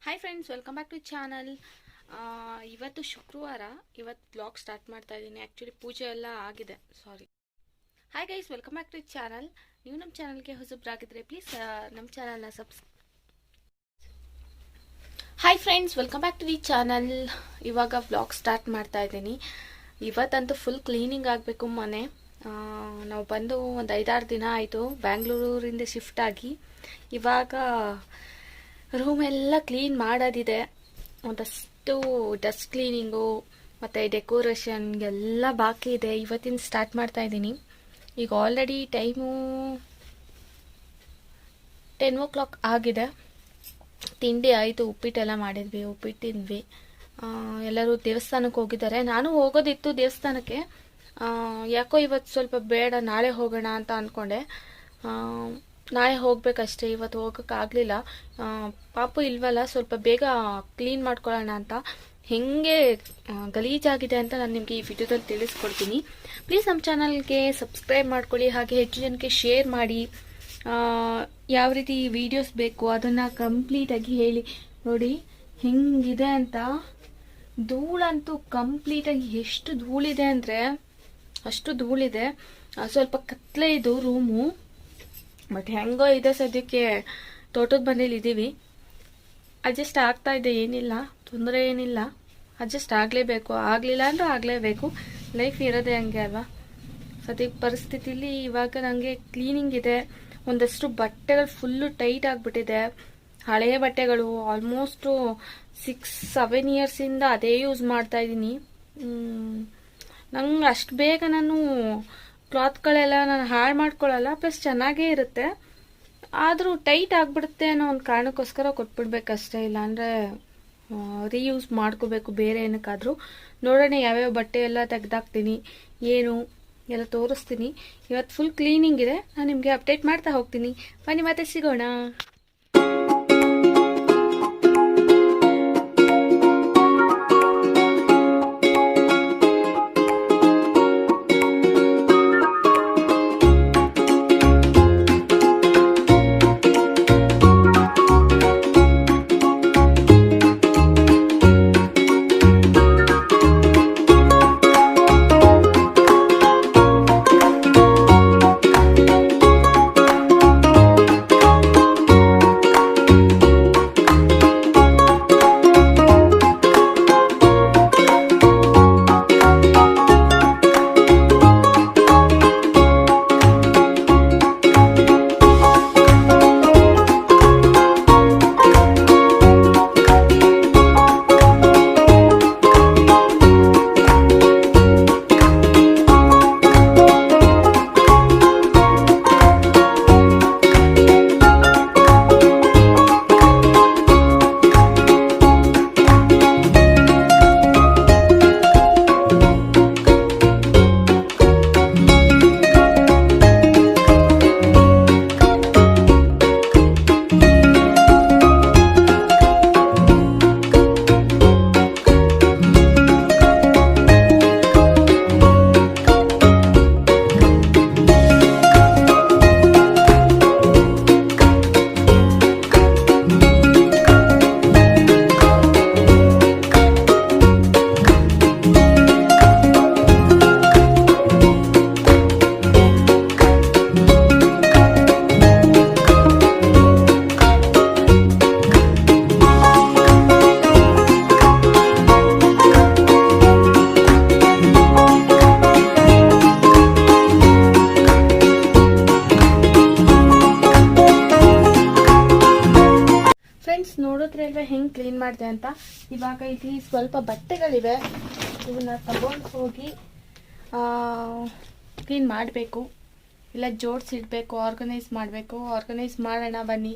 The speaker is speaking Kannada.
Hi friends, welcome back to channel. ಇವತ್ತು ಶುಕ್ರವಾರ. ಇವತ್ತು ಬ್ಲಾಗ್ ಸ್ಟಾರ್ಟ್ ಮಾಡ್ತಾ ಇದ್ದೀನಿ. ಆ್ಯಕ್ಚುಲಿ ಪೂಜೆ ಎಲ್ಲ ಆಗಿದೆ, sorry. Hi guys, welcome back to channel. ನೀವು ನಮ್ಮ ಚಾನಲ್ಗೆ ಹೊಸಬ್ರಾಗಿದ್ದರೆ ಪ್ಲೀಸ್ ನಮ್ಮ ಚಾನಲ್ನ hi friends, welcome back to the channel. ಇವಾಗ ಬ್ಲಾಗ್ ಸ್ಟಾರ್ಟ್ ಮಾಡ್ತಾ ಇದ್ದೀನಿ. ಇವತ್ತಂತೂ ಫುಲ್ ಕ್ಲೀನಿಂಗ್ ಆಗಬೇಕು ಮನೆ. ನಾವು ಬಂದು ಒಂದು 5-6 ದಿನ ಆಯಿತು. ಬ್ಯಾಂಗ್ಳೂರಿಂದ ಶಿಫ್ಟ್ ಆಗಿ ಇವಾಗ ರೂಮ್ ಎಲ್ಲ ಕ್ಲೀನ್ ಮಾಡೋದಿದೆ. ಒಂದಷ್ಟು ಡಸ್ಟ್ ಕ್ಲೀನಿಂಗು ಮತ್ತು ಡೆಕೋರೇಷನ್ ಎಲ್ಲ ಬಾಕಿ ಇದೆ. ಇವತ್ತಿನ ಸ್ಟಾರ್ಟ್ ಮಾಡ್ತಾ ಇದ್ದೀನಿ. ಈಗ ಆಲ್ರೆಡಿ ಟೈಮು 10 o'clock ಆಗಿದೆ. ತಿಂಡಿ ಆಯಿತು, ಉಪ್ಪಿಟ್ಟೆಲ್ಲ ಮಾಡಿದ್ವಿ, ಉಪ್ಪಿಟ್ಟು ತಿಂದ್ವಿ. ಎಲ್ಲರೂ ದೇವಸ್ಥಾನಕ್ಕೆ ಹೋಗಿದ್ದಾರೆ. ನಾನು ಹೋಗೋದಿತ್ತು ದೇವಸ್ಥಾನಕ್ಕೆ. ಯಾಕೋ ಇವತ್ತು ಸ್ವಲ್ಪ ಬೇಡ, ನಾಳೆ ಹೋಗೋಣ ಅಂತ ಅಂದ್ಕೊಂಡೆ. ನಾಳೆ ಹೋಗ್ಬೇಕಷ್ಟೇ, ಇವತ್ತು ಹೋಗೋಕ್ಕಾಗಲಿಲ್ಲ. ಪಾಪು ಇಲ್ವಲ್ಲ, ಸ್ವಲ್ಪ ಬೇಗ ಕ್ಲೀನ್ ಮಾಡ್ಕೊಳ್ಳೋಣ ಅಂತ. ಹೆಂಗೆ ಗಲೀಜಾಗಿದೆ ಅಂತ ನಾನು ನಿಮಗೆ ಈ ವಿಡಿಯೋದಲ್ಲಿ ತಿಳಿಸ್ಕೊಡ್ತೀನಿ. ಪ್ಲೀಸ್ ನಮ್ಮ ಚಾನಲ್ಗೆ ಸಬ್ಸ್ಕ್ರೈಬ್ ಮಾಡ್ಕೊಳ್ಳಿ, ಹಾಗೆ ಹೆಚ್ಚು ಜನಕ್ಕೆ ಶೇರ್ ಮಾಡಿ. ಯಾವ ರೀತಿ ವಿಡಿಯೋಸ್ ಬೇಕು ಅದನ್ನು ಕಂಪ್ಲೀಟಾಗಿ ಹೇಳಿ. ನೋಡಿ ಹೆಂಗಿದೆ ಅಂತ. ಧೂಳಂತೂ ಕಂಪ್ಲೀಟಾಗಿ ಎಷ್ಟು ಧೂಳಿದೆ ಅಂದರೆ ಅಷ್ಟು ಧೂಳಿದೆ. ಸ್ವಲ್ಪ ಕತ್ಲೆ ಇದು ರೂಮು, ಬಟ್ ಹೆಂಗೋ ಇದೆ. ಸದ್ಯಕ್ಕೆ ತೋಟದ ಮನೇಲಿ ಇದ್ದೀವಿ. ಅಡ್ಜಸ್ಟ್ ಆಗ್ತಾ ಇದೆ, ಏನಿಲ್ಲ, ತೊಂದರೆ ಏನಿಲ್ಲ. ಅಡ್ಜಸ್ಟ್ ಆಗಲೇಬೇಕು, ಆಗಲಿಲ್ಲ ಅಂದ್ರೆ ಆಗಲೇಬೇಕು. ಲೈಫ್ ಇರೋದೇ ಹಂಗೆ ಅಲ್ವಾ. ಸದ್ಯಕ್ಕೆ ಪರಿಸ್ಥಿತಿಲಿ ಇವಾಗ ನನಗೆ ಕ್ಲೀನಿಂಗ್ ಇದೆ. ಒಂದಷ್ಟು ಬಟ್ಟೆಗಳು ಫುಲ್ಲು ಟೈಟ್ ಆಗಿಬಿಟ್ಟಿದೆ. ಹಳೆಯ ಬಟ್ಟೆಗಳು ಆಲ್ಮೋಸ್ಟು 6-7 ಇಯರ್ಸಿಂದ ಅದೇ ಯೂಸ್ ಮಾಡ್ತಾ ಇದ್ದೀನಿ. ನಂಗೆ ಅಷ್ಟು ಬೇಗ ನಾನು ಕ್ಲಾತ್ಗಳೆಲ್ಲ ನಾನು ಹಾಳು ಮಾಡ್ಕೊಳ್ಳಲ್ಲ, ಪ್ಲಸ್ ಚೆನ್ನಾಗೇ ಇರುತ್ತೆ. ಆದರೂ ಟೈಟ್ ಆಗಿಬಿಡುತ್ತೆ ಅನ್ನೋ ಒಂದು ಕಾರಣಕ್ಕೋಸ್ಕರ ಕೊಟ್ಬಿಡ್ಬೇಕಷ್ಟೇ. ಇಲ್ಲಾಂದರೆ ರೀಯೂಸ್ ಮಾಡ್ಕೋಬೇಕು ಬೇರೆ ಏನಕ್ಕಾದರೂ. ನೋಡೋಣ ಯಾವ್ಯಾವ ಬಟ್ಟೆ ಎಲ್ಲ ತೆಗ್ದಾಕ್ತೀನಿ, ಏನು ಎಲ್ಲ ತೋರಿಸ್ತೀನಿ. ಇವತ್ತು ಫುಲ್ ಕ್ಲೀನಿಂಗ್ ಇದೆ, ನಾನು ನಿಮಗೆ ಅಪ್ಡೇಟ್ ಮಾಡ್ತಾ ಹೋಗ್ತೀನಿ. ಬನ್ನಿ ಮತ್ತೆ ಸಿಗೋಣ. ನೋಡಿದ್ರಲ್ವ ಹೆಂಗೆ ಕ್ಲೀನ್ ಮಾಡಿದೆ ಅಂತ. ಇವಾಗ ಇಲ್ಲಿ ಸ್ವಲ್ಪ ಬಟ್ಟೆಗಳಿವೆ, ಇವನ್ನ ತಗೊಂಡು ಹೋಗಿ ಕ್ಲೀನ್ ಮಾಡಬೇಕು, ಇಲ್ಲ ಜೋಡಿಸಿಡ್ಬೇಕು, ಆರ್ಗನೈಸ್ ಮಾಡಬೇಕು. ಆರ್ಗನೈಸ್ ಮಾಡೋಣ ಬನ್ನಿ.